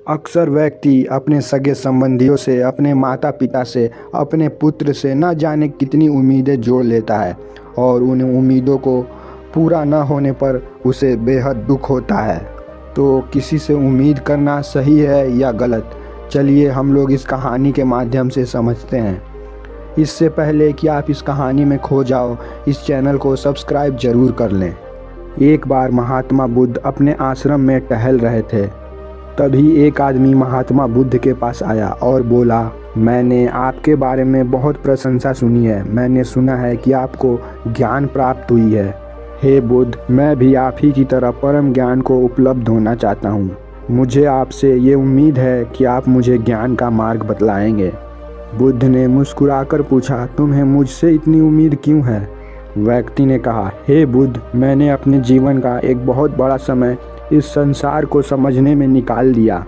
अक्सर व्यक्ति अपने सगे संबंधियों से, अपने माता पिता से, अपने पुत्र से न जाने कितनी उम्मीदें जोड़ लेता है और उन उम्मीदों को पूरा न होने पर उसे बेहद दुख होता है। तो किसी से उम्मीद करना सही है या गलत? चलिए हम लोग इस कहानी के माध्यम से समझते हैं। इससे पहले कि आप इस कहानी में खो जाओ, इस चैनल को सब्सक्राइब जरूर कर लें। एक बार महात्मा बुद्ध अपने आश्रम में टहल रहे थे। तभी एक आदमी महात्मा बुद्ध के पास आया और बोला, मैंने आपके बारे में बहुत प्रशंसा सुनी है। मैंने सुना है कि आपको ज्ञान प्राप्त हुई है। हे बुद्ध, मैं भी आप ही की तरह परम ज्ञान को उपलब्ध होना चाहता हूँ। मुझे आपसे ये उम्मीद है कि आप मुझे ज्ञान का मार्ग बतलाएंगे। बुद्ध ने मुस्कुराकर पूछा, तुम्हें मुझसे इतनी उम्मीद क्यों है? व्यक्ति ने कहा, हे बुद्ध, मैंने अपने जीवन का एक बहुत बड़ा समय इस संसार को समझने में निकाल दिया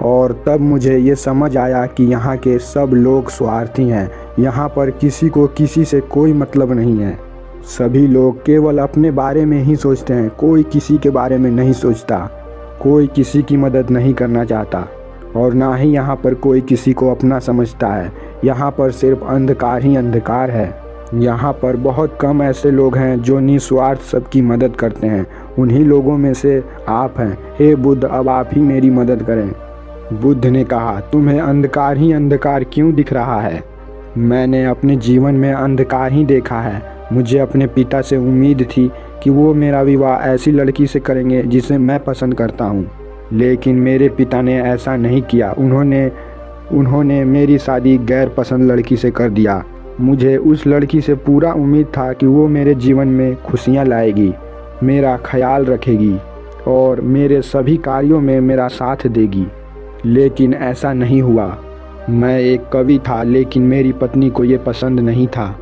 और तब मुझे ये समझ आया कि यहाँ के सब लोग स्वार्थी हैं। यहाँ पर किसी को किसी से कोई मतलब नहीं है। सभी लोग केवल अपने बारे में ही सोचते हैं, कोई किसी के बारे में नहीं सोचता। कोई किसी की मदद नहीं करना चाहता और ना ही यहाँ पर कोई किसी को अपना समझता है। यहाँ पर सिर्फ अंधकार ही अंधकार है। यहाँ पर बहुत कम ऐसे लोग हैं जो निस्वार्थ सबकी मदद करते हैं। उन्हीं लोगों में से आप हैं। हे बुद्ध, अब आप ही मेरी मदद करें। बुद्ध ने कहा, तुम्हें अंधकार ही अंधकार क्यों दिख रहा है? मैंने अपने जीवन में अंधकार ही देखा है। मुझे अपने पिता से उम्मीद थी कि वो मेरा विवाह ऐसी लड़की से करेंगे जिसे मैं पसंद करता हूँ, लेकिन मेरे पिता ने ऐसा नहीं किया। उन्होंने मेरी शादी गैर पसंद लड़की से कर दिया। मुझे उस लड़की से पूरा उम्मीद था कि वो मेरे जीवन में खुशियाँ लाएगी, मेरा ख्याल रखेगी और मेरे सभी कार्यों में मेरा साथ देगी, लेकिन ऐसा नहीं हुआ। मैं एक कवि था, लेकिन मेरी पत्नी को ये पसंद नहीं था।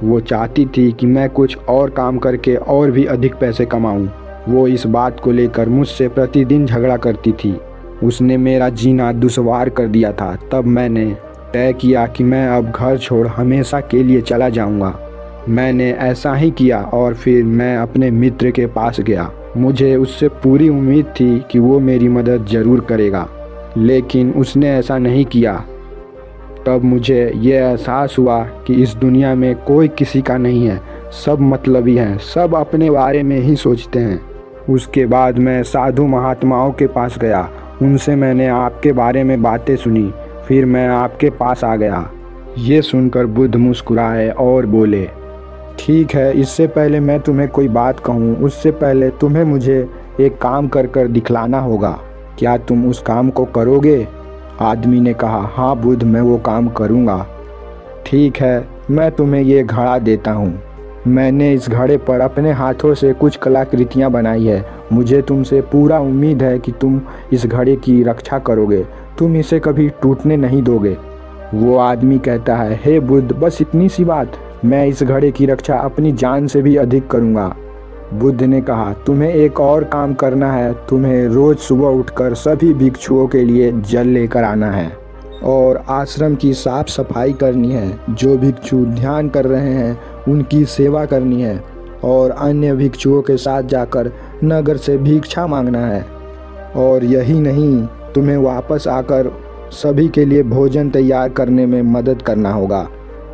वो चाहती थी कि मैं कुछ और काम करके और भी अधिक पैसे कमाऊं। वो इस बात को लेकर मुझसे प्रतिदिन झगड़ा करती थी। उसने मेरा जीना दुश्वार कर दिया था। तब मैंने तय किया कि मैं अब घर छोड़ हमेशा के लिए चला जाऊंगा। मैंने ऐसा ही किया और फिर मैं अपने मित्र के पास गया। मुझे उससे पूरी उम्मीद थी कि वो मेरी मदद ज़रूर करेगा, लेकिन उसने ऐसा नहीं किया। तब मुझे ये एहसास हुआ कि इस दुनिया में कोई किसी का नहीं है। सब मतलबी हैं, सब अपने बारे में ही सोचते हैं। उसके बाद मैं साधु महात्माओं के पास गया। उनसे मैंने आपके बारे में बातें सुनी। फिर मैं आपके पास आ गया। ये सुनकर बुद्ध मुस्कुराए और बोले, ठीक है, इससे पहले मैं तुम्हें कोई बात कहूँ, उससे पहले तुम्हें मुझे एक काम कर कर दिखलाना होगा। क्या तुम उस काम को करोगे? आदमी ने कहा, हाँ बुद्ध, मैं वो काम करूँगा। ठीक है, मैं तुम्हें ये घड़ा देता हूँ। मैंने इस घड़े पर अपने हाथों से कुछ कलाकृतियाँ बनाई है। मुझे तुमसे पूरा उम्मीद है कि तुम इस घड़े की रक्षा करोगे। तुम इसे कभी टूटने नहीं दोगे। वो आदमी कहता है, हे बुद्ध, बस इतनी सी बात? मैं इस घड़े की रक्षा अपनी जान से भी अधिक करूँगा। बुद्ध ने कहा, तुम्हें एक और काम करना है। तुम्हें रोज़ सुबह उठकर सभी भिक्षुओं के लिए जल लेकर आना है और आश्रम की साफ सफाई करनी है। जो भिक्षु ध्यान कर रहे हैं उनकी सेवा करनी है और अन्य भिक्षुओं के साथ जाकर नगर से भिक्षा मांगना है। और यही नहीं, तुम्हें वापस आकर सभी के लिए भोजन तैयार करने में मदद करना होगा।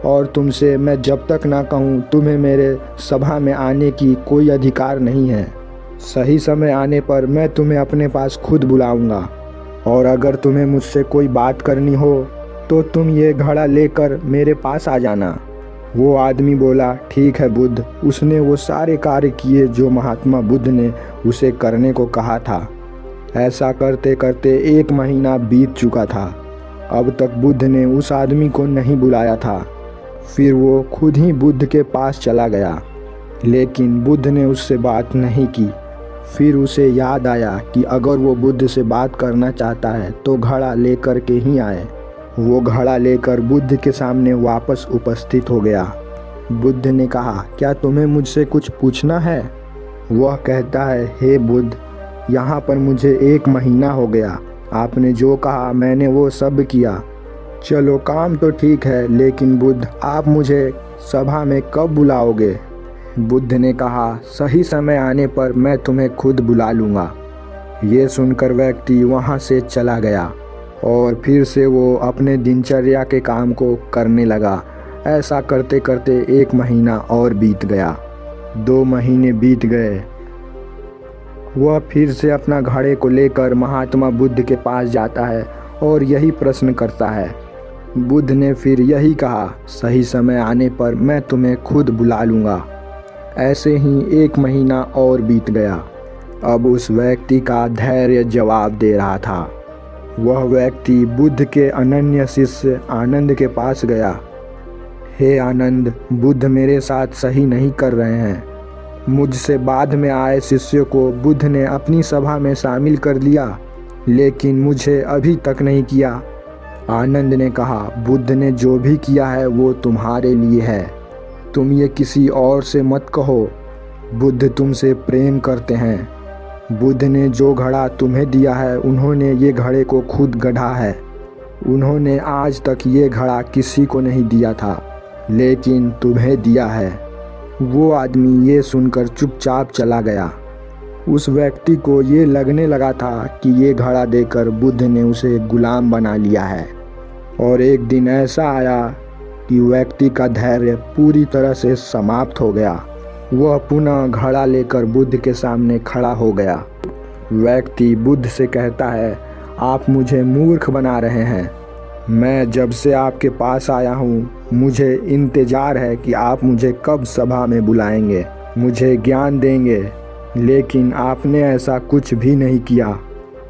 और तुमसे मैं जब तक ना कहूँ, तुम्हें मेरे सभा में आने की कोई अधिकार नहीं है। सही समय आने पर मैं तुम्हें अपने पास खुद बुलाऊंगा और अगर तुम्हें मुझसे कोई बात करनी हो तो तुम ये घड़ा लेकर मेरे पास आ जाना। वो आदमी बोला, ठीक है बुद्ध। उसने वो सारे कार्य किए जो महात्मा बुद्ध ने उसे करने को कहा था। ऐसा करते करते 1 महीना बीत चुका था। अब तक बुद्ध ने उस आदमी को नहीं बुलाया था। फिर वो खुद ही बुद्ध के पास चला गया, लेकिन बुद्ध ने उससे बात नहीं की। फिर उसे याद आया कि अगर वो बुद्ध से बात करना चाहता है तो घड़ा लेकर के ही आए। वो घड़ा लेकर बुद्ध के सामने वापस उपस्थित हो गया। बुद्ध ने कहा, क्या तुम्हें मुझसे कुछ पूछना है? वह कहता है, हे बुद्ध, यहाँ पर मुझे 1 महीना हो गया। आपने जो कहा मैंने वो सब किया। चलो काम तो ठीक है, लेकिन बुद्ध, आप मुझे सभा में कब बुलाओगे? बुद्ध ने कहा, सही समय आने पर मैं तुम्हें खुद बुला लूँगा। ये सुनकर व्यक्ति वहाँ से चला गया और फिर से वो अपने दिनचर्या के काम को करने लगा। ऐसा करते करते 1 महीना और बीत गया। 2 महीने बीत गए। वह फिर से अपना घड़े को लेकर महात्मा बुद्ध के पास जाता है और यही प्रश्न करता है। बुद्ध ने फिर यही कहा, सही समय आने पर मैं तुम्हें खुद बुला लूँगा। ऐसे ही 1 महीना और बीत गया। अब उस व्यक्ति का धैर्य जवाब दे रहा था। वह व्यक्ति बुद्ध के अनन्य शिष्य आनंद के पास गया। हे आनंद, बुद्ध मेरे साथ सही नहीं कर रहे हैं। मुझसे बाद में आए शिष्यों को बुद्ध ने अपनी सभा में शामिल कर लिया, लेकिन मुझे अभी तक नहीं किया। आनंद ने कहा, बुद्ध ने जो भी किया है वो तुम्हारे लिए है, तुम ये किसी और से मत कहो। बुद्ध तुमसे प्रेम करते हैं। बुद्ध ने जो घड़ा तुम्हें दिया है, उन्होंने ये घड़े को खुद गढ़ा है। उन्होंने आज तक ये घड़ा किसी को नहीं दिया था, लेकिन तुम्हें दिया है। वो आदमी ये सुनकर चुपचाप चला गया। उस व्यक्ति को ये लगने लगा था कि ये घड़ा देकर बुद्ध ने उसे गुलाम बना लिया है। और एक दिन ऐसा आया कि व्यक्ति का धैर्य पूरी तरह से समाप्त हो गया। वह पुनः घड़ा लेकर बुद्ध के सामने खड़ा हो गया। व्यक्ति बुद्ध से कहता है, आप मुझे मूर्ख बना रहे हैं। मैं जब से आपके पास आया हूँ, मुझे इंतज़ार है कि आप मुझे कब सभा में बुलाएंगे, मुझे ज्ञान देंगे, लेकिन आपने ऐसा कुछ भी नहीं किया।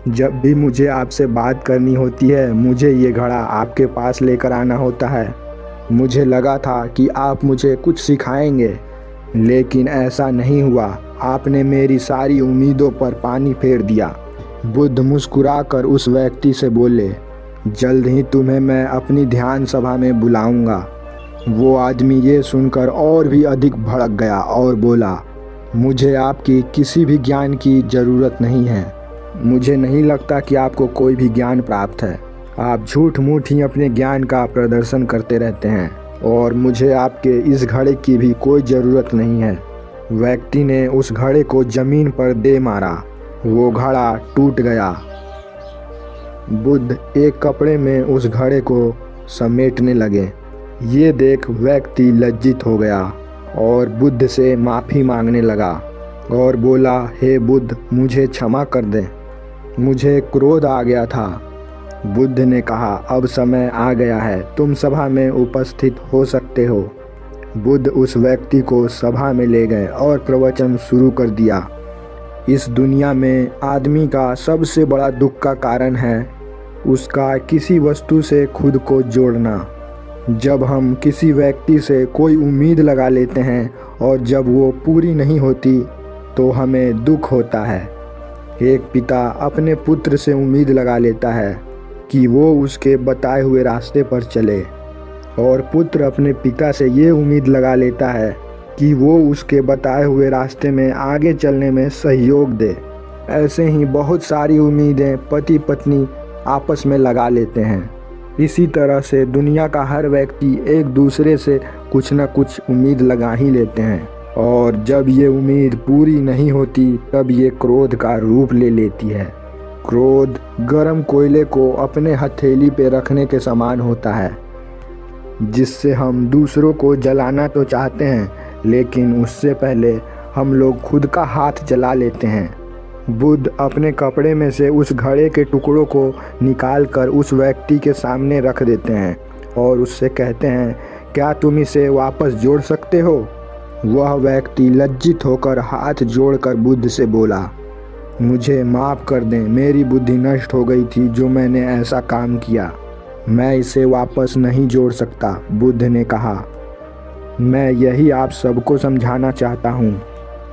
जब भी मुझे आपसे बात करनी होती है, मुझे ये घड़ा आपके पास लेकर आना होता है। मुझे लगा था कि आप मुझे कुछ सिखाएंगे, लेकिन ऐसा नहीं हुआ। आपने मेरी सारी उम्मीदों पर पानी फेर दिया। बुद्ध मुस्कुराकर उस व्यक्ति से बोले, जल्द ही तुम्हें मैं अपनी ध्यान सभा में बुलाऊंगा। वो आदमी ये सुनकर और भी अधिक भड़क गया और बोला, मुझे आपकी किसी भी ज्ञान की ज़रूरत नहीं है। मुझे नहीं लगता कि आपको कोई भी ज्ञान प्राप्त है। आप झूठ मूठ ही अपने ज्ञान का प्रदर्शन करते रहते हैं और मुझे आपके इस घड़े की भी कोई ज़रूरत नहीं है। व्यक्ति ने उस घड़े को ज़मीन पर दे मारा। वो घड़ा टूट गया। बुद्ध एक कपड़े में उस घड़े को समेटने लगे। ये देख व्यक्ति लज्जित हो गया और बुद्ध से माफ़ी मांगने लगा और बोला, हे बुद्ध, मुझे क्षमा कर दें, मुझे क्रोध आ गया था। बुद्ध ने कहा, अब समय आ गया है, तुम सभा में उपस्थित हो सकते हो। बुद्ध उस व्यक्ति को सभा में ले गए और प्रवचन शुरू कर दिया। इस दुनिया में आदमी का सबसे बड़ा दुख का कारण है उसका किसी वस्तु से खुद को जोड़ना। जब हम किसी व्यक्ति से कोई उम्मीद लगा लेते हैं और जब वो पूरी नहीं होती तो हमें दुख होता है। एक पिता अपने पुत्र से उम्मीद लगा लेता है कि वो उसके बताए हुए रास्ते पर चले और पुत्र अपने पिता से ये उम्मीद लगा लेता है कि वो उसके बताए हुए रास्ते में आगे चलने में सहयोग दे। ऐसे ही बहुत सारी उम्मीदें पति पत्नी आपस में लगा लेते हैं। इसी तरह से दुनिया का हर व्यक्ति एक दूसरे से कुछ न कुछ उम्मीद लगा ही लेते हैं और जब ये उम्मीद पूरी नहीं होती तब ये क्रोध का रूप ले लेती है। क्रोध गर्म कोयले को अपने हथेली पे रखने के समान होता है, जिससे हम दूसरों को जलाना तो चाहते हैं, लेकिन उससे पहले हम लोग खुद का हाथ जला लेते हैं। बुद्ध अपने कपड़े में से उस घड़े के टुकड़ों को निकालकर उस व्यक्ति के सामने रख देते हैं और उससे कहते हैं, क्या तुम इसे वापस जोड़ सकते हो? वह व्यक्ति लज्जित होकर हाथ जोड़कर बुद्ध से बोला, मुझे माफ़ कर दें, मेरी बुद्धि नष्ट हो गई थी जो मैंने ऐसा काम किया। मैं इसे वापस नहीं जोड़ सकता। बुद्ध ने कहा, मैं यही आप सबको समझाना चाहता हूँ।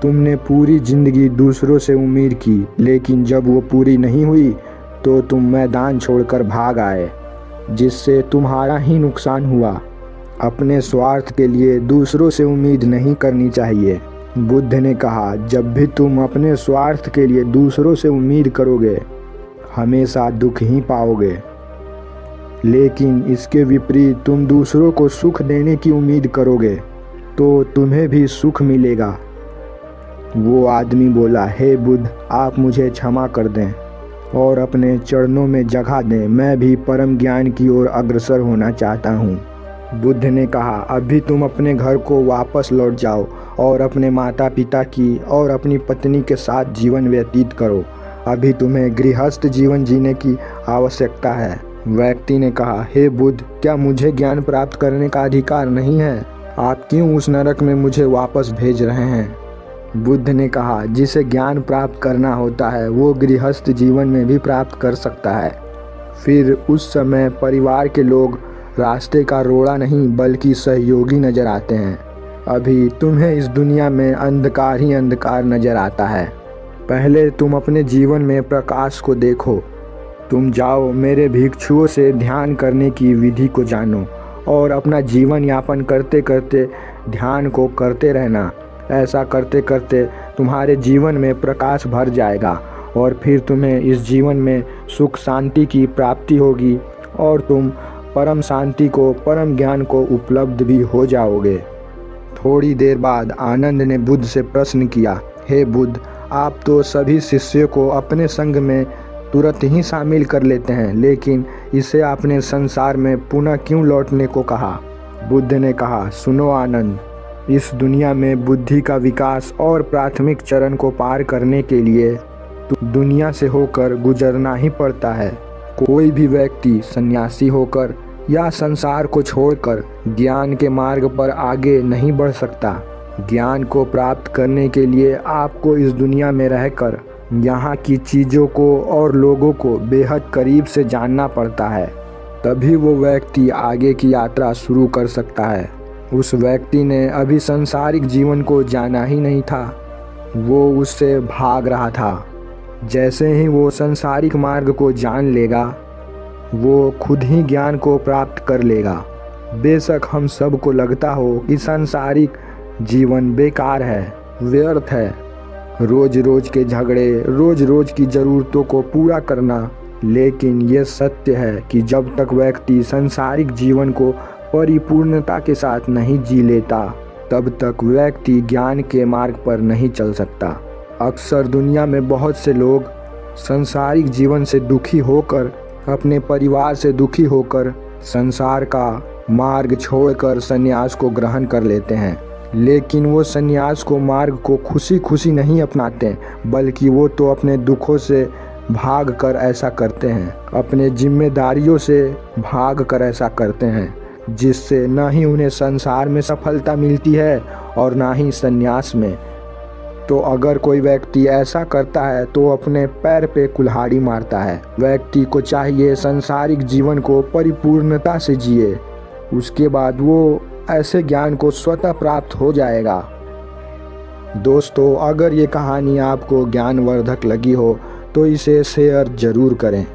तुमने पूरी ज़िंदगी दूसरों से उम्मीद की, लेकिन जब वो पूरी नहीं हुई तो तुम मैदान छोड़कर भाग आए, जिससे तुम्हारा ही नुकसान हुआ। अपने स्वार्थ के लिए दूसरों से उम्मीद नहीं करनी चाहिए। बुद्ध ने कहा, जब भी तुम अपने स्वार्थ के लिए दूसरों से उम्मीद करोगे, हमेशा दुख ही पाओगे, लेकिन इसके विपरीत तुम दूसरों को सुख देने की उम्मीद करोगे तो तुम्हें भी सुख मिलेगा। वो आदमी बोला, हे बुद्ध, आप मुझे क्षमा कर दें और अपने चरणों में जगह दें। मैं भी परम ज्ञान की ओर अग्रसर होना चाहता हूँ। बुद्ध ने कहा, अभी तुम अपने घर को वापस लौट जाओ और अपने माता पिता की और अपनी पत्नी के साथ जीवन व्यतीत करो। अभी तुम्हें गृहस्थ जीवन जीने की आवश्यकता है। व्यक्ति ने कहा, हे बुद्ध, क्या मुझे ज्ञान प्राप्त करने का अधिकार नहीं है? आप क्यों उस नरक में मुझे वापस भेज रहे हैं? बुद्ध ने कहा, जिसे ज्ञान प्राप्त करना होता है वो गृहस्थ जीवन में भी प्राप्त कर सकता है। फिर उस समय परिवार के लोग रास्ते का रोड़ा नहीं बल्कि सहयोगी नजर आते हैं। अभी तुम्हें इस दुनिया में अंधकार ही अंधकार नजर आता है। पहले तुम अपने जीवन में प्रकाश को देखो। तुम जाओ, मेरे भिक्षुओं से ध्यान करने की विधि को जानो और अपना जीवन यापन करते करते ध्यान को करते रहना। ऐसा करते करते तुम्हारे जीवन में प्रकाश भर जाएगा और फिर तुम्हें इस जीवन में सुख शांति की प्राप्ति होगी और तुम परम शांति को, परम ज्ञान को उपलब्ध भी हो जाओगे। थोड़ी देर बाद आनंद ने बुद्ध से प्रश्न किया, हे बुद्ध, आप तो सभी शिष्यों को अपने संग में तुरंत ही शामिल कर लेते हैं, लेकिन इसे आपने संसार में पुनः क्यों लौटने को कहा? बुद्ध ने कहा, सुनो आनंद, इस दुनिया में बुद्धि का विकास और प्राथमिक चरण को पार करने के लिए दुनिया से होकर गुजरना ही पड़ता है। कोई भी व्यक्ति सन्यासी होकर या संसार को छोड़कर ज्ञान के मार्ग पर आगे नहीं बढ़ सकता। ज्ञान को प्राप्त करने के लिए आपको इस दुनिया में रहकर यहाँ की चीज़ों को और लोगों को बेहद करीब से जानना पड़ता है, तभी वो व्यक्ति आगे की यात्रा शुरू कर सकता है। उस व्यक्ति ने अभी सांसारिक जीवन को जाना ही नहीं था, वो उससे भाग रहा था। जैसे ही वो सांसारिक मार्ग को जान लेगा, वो खुद ही ज्ञान को प्राप्त कर लेगा। बेशक हम सबको लगता हो कि सांसारिक जीवन बेकार है, व्यर्थ है, रोज रोज के झगड़े, रोज रोज की ज़रूरतों को पूरा करना, लेकिन ये सत्य है कि जब तक व्यक्ति सांसारिक जीवन को परिपूर्णता के साथ नहीं जी लेता, तब तक व्यक्ति ज्ञान के मार्ग पर नहीं चल सकता। अक्सर दुनिया में बहुत से लोग सांसारिक जीवन से दुखी होकर, अपने परिवार से दुखी होकर संसार का मार्ग छोड़कर संन्यास को ग्रहण कर लेते हैं, लेकिन वो संन्यास को मार्ग को खुशी खुशी नहीं अपनाते, बल्कि वो तो अपने दुखों से भाग कर ऐसा करते हैं, अपने जिम्मेदारियों से भाग कर ऐसा करते हैं, जिससे न ही उन्हें संसार में सफलता मिलती है और ना ही संन्यास में। तो अगर कोई व्यक्ति ऐसा करता है तो अपने पैर पे कुल्हाड़ी मारता है। व्यक्ति को चाहिए सांसारिक जीवन को परिपूर्णता से जिए, उसके बाद वो ऐसे ज्ञान को स्वतः प्राप्त हो जाएगा। दोस्तों, अगर ये कहानी आपको ज्ञानवर्धक लगी हो तो इसे शेयर ज़रूर करें।